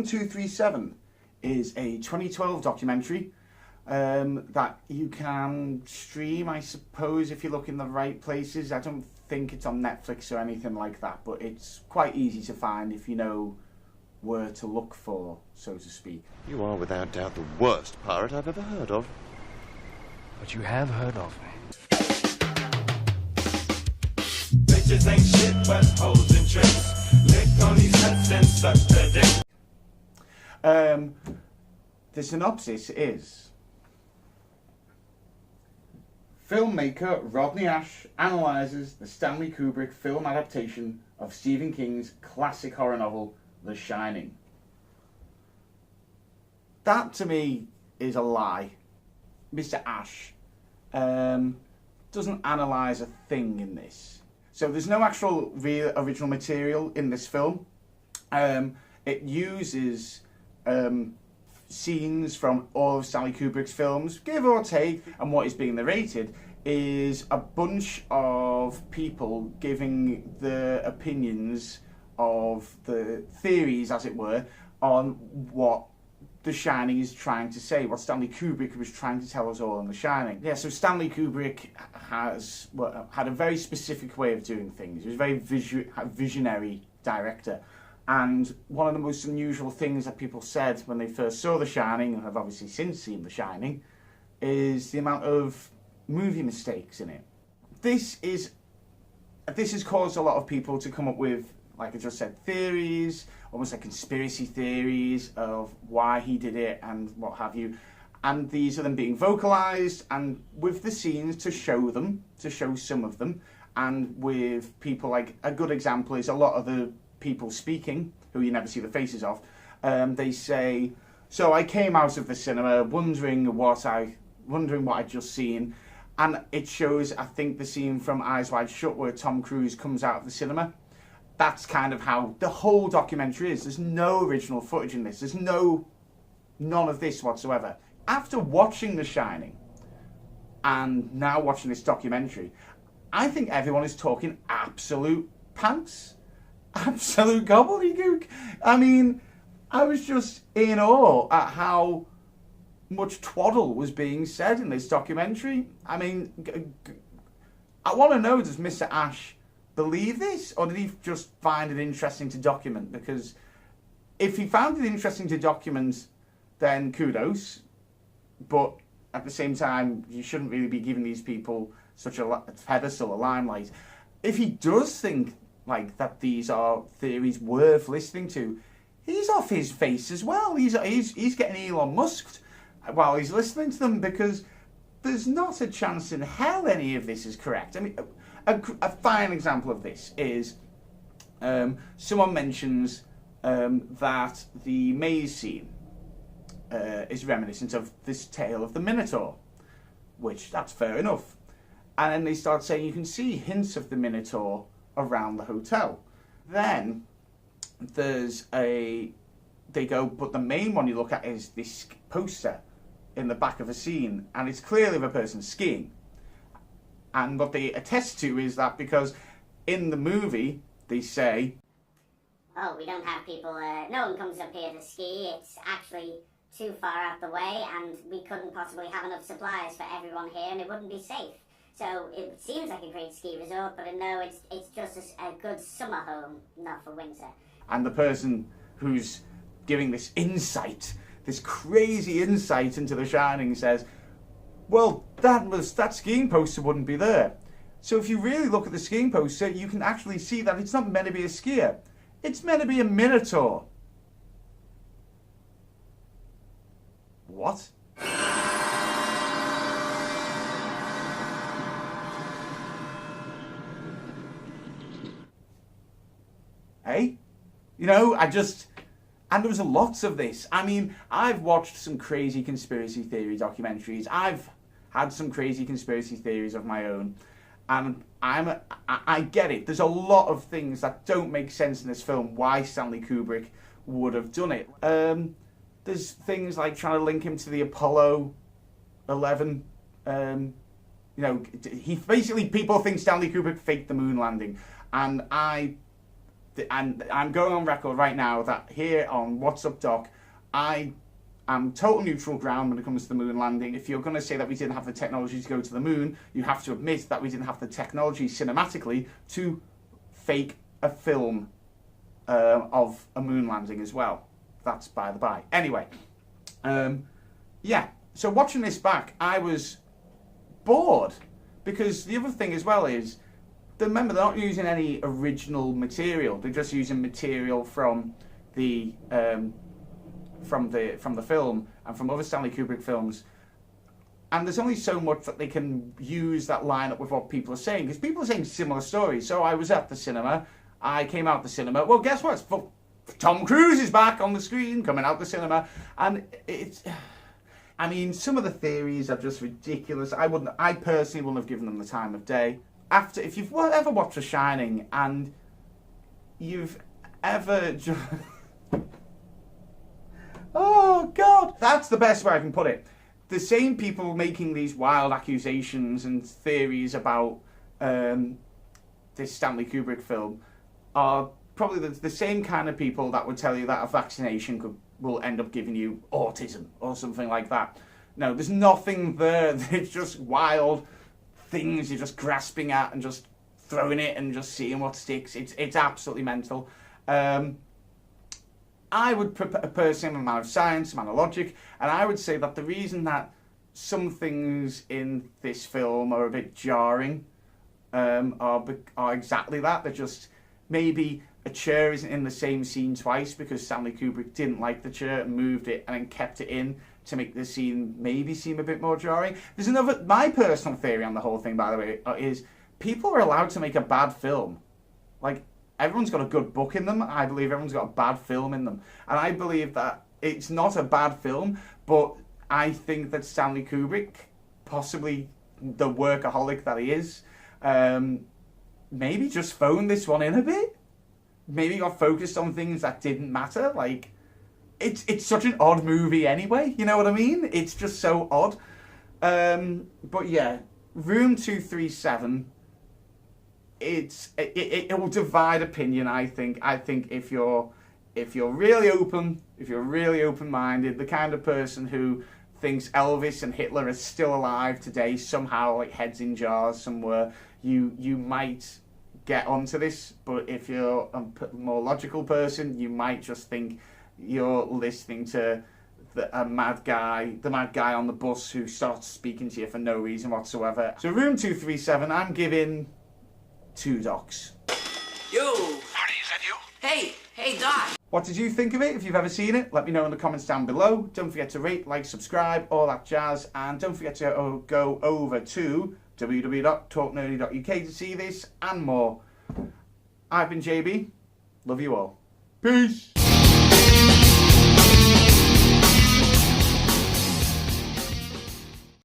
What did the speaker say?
Room 237 is a 2012 documentary that you can stream, I suppose, if you look in the right places. I don't think it's on Netflix or anything like that, but it's quite easy to find if you know where to look for, so to speak. You are without doubt the worst pirate I've ever heard of. But you have heard of me. Bitches ain't shit but hoes and tricks. Lick on these nuts and suck the dick. The synopsis is: filmmaker Rodney Ash analyses the Stanley Kubrick film adaptation of Stephen King's classic horror novel, The Shining. That, to me, is a lie. Mr. Ash doesn't analyse a thing in this. So there's no actual real original material in this film. It uses scenes from all of Stanley Kubrick's films, give or take, and what is being narrated is a bunch of people giving their opinions of the theories, as it were, on what The Shining is trying to say, what Stanley Kubrick was trying to tell us all in The Shining. Yeah, so Stanley Kubrick had a very specific way of doing things. He was a very visionary director. And one of the most unusual things that people said when they first saw The Shining, and have obviously since seen The Shining, is the amount of movie mistakes in it. This has caused a lot of people to come up with, like I just said, theories, almost like conspiracy theories of why he did it and what have you. And these are them being vocalised, and with the scenes to show some of them, and with people, like, a good example is a lot of the people speaking, who you never see the faces of, they say, so I came out of the cinema wondering what I'd just seen, and it shows, I think, the scene from Eyes Wide Shut where Tom Cruise comes out of the cinema. That's kind of how the whole documentary is. There's no original footage in this. There's none of this whatsoever. After watching The Shining, and now watching this documentary, I think everyone is talking absolute pants. Absolute gobbledygook. I mean, I was just in awe at how much twaddle was being said in this documentary. I mean, I want to know, does Mr. Ash believe this, or did he just find it interesting to document? Because if he found it interesting to document, then kudos. But at the same time, you shouldn't really be giving these people such a pedestal, a limelight. If he does think like that these are theories worth listening to, he's off his face as well. He's getting Elon Musked while he's listening to them, because there's not a chance in hell any of this is correct. I mean, a fine example of this is someone mentions that the maze scene is reminiscent of this tale of the Minotaur, which, that's fair enough. And then they start saying you can see hints of the Minotaur around the hotel. Then they go, but the main one you look at is this poster in the back of a scene, and it's clearly of a person skiing. And what they attest to is that because in the movie they say, oh, we don't have people, no one comes up here to ski, it's actually too far out the way, and we couldn't possibly have enough supplies for everyone here, and it wouldn't be safe. So it seems like a great ski resort, but no, it's just a good summer home, not for winter. And the person who's giving this insight, this crazy insight into The Shining, says, well, that skiing poster wouldn't be there. So if you really look at the skiing poster, you can actually see that it's not meant to be a skier. It's meant to be a Minotaur. What? Hey? You know, and there was lots of this. I mean, I've watched some crazy conspiracy theory documentaries. I've had some crazy conspiracy theories of my own. And I get it. There's a lot of things that don't make sense in this film, why Stanley Kubrick would have done it. There's things like trying to link him to the Apollo 11. You know, people think Stanley Kubrick faked the moon landing. And and I'm going on record right now that here on What's Up Doc, I am total neutral ground when it comes to the moon landing. If you're going to say that we didn't have the technology to go to the moon, you have to admit that we didn't have the technology cinematically to fake a film of a moon landing as well. That's by the by. Anyway, yeah, so watching this back, I was bored, because the other thing as well is, remember, they're not using any original material. They're just using material from the film and from other Stanley Kubrick films. And there's only so much that they can use that line up with what people are saying, because people are saying similar stories. So I was at the cinema. I came out the cinema. Well, guess what? Tom Cruise is back on the screen, coming out the cinema, and it's. I mean, some of the theories are just ridiculous. I personally wouldn't have given them the time of day. If you've ever watched The Shining and you've ever just... Oh, God! That's the best way I can put it. The same people making these wild accusations and theories about this Stanley Kubrick film are probably the same kind of people that would tell you that a vaccination will end up giving you autism or something like that. No, there's nothing there. It's just wild things you're just grasping at and just throwing it and just seeing what sticks. It's absolutely mental. I would personally, I'm a man of science, a man of logic, and I would say that the reason that some things in this film are a bit jarring are exactly that. They're just, maybe a chair isn't in the same scene twice because Stanley Kubrick didn't like the chair and moved it and then kept it in to make the scene maybe seem a bit more jarring. There's another, my personal theory on the whole thing, by the way, is people are allowed to make a bad film. Like, everyone's got a good book in them. I believe everyone's got a bad film in them. And I believe that it's not a bad film, but I think that Stanley Kubrick, possibly the workaholic that he is, maybe just phoned this one in a bit. Maybe got focused on things that didn't matter. Like, it's such an odd movie anyway, you know what I mean? It's just so odd. But yeah, Room 237, it will divide opinion, I think. I think if you're really open, if you're really open-minded, the kind of person who thinks Elvis and Hitler are still alive today, somehow, like heads in jars somewhere, you might get onto this. But if you're a more logical person, you might just think you're listening to the mad guy on the bus who starts speaking to you for no reason whatsoever. So Room 237, I'm giving 2 docs. Yo! Marty, is that you? Hey, Doc! What did you think of it? If you've ever seen it, let me know in the comments down below. Don't forget to rate, like, subscribe, all that jazz. And don't forget to go over to www.talknerdy.uk to see this and more. I've been JB. Love you all. Peace!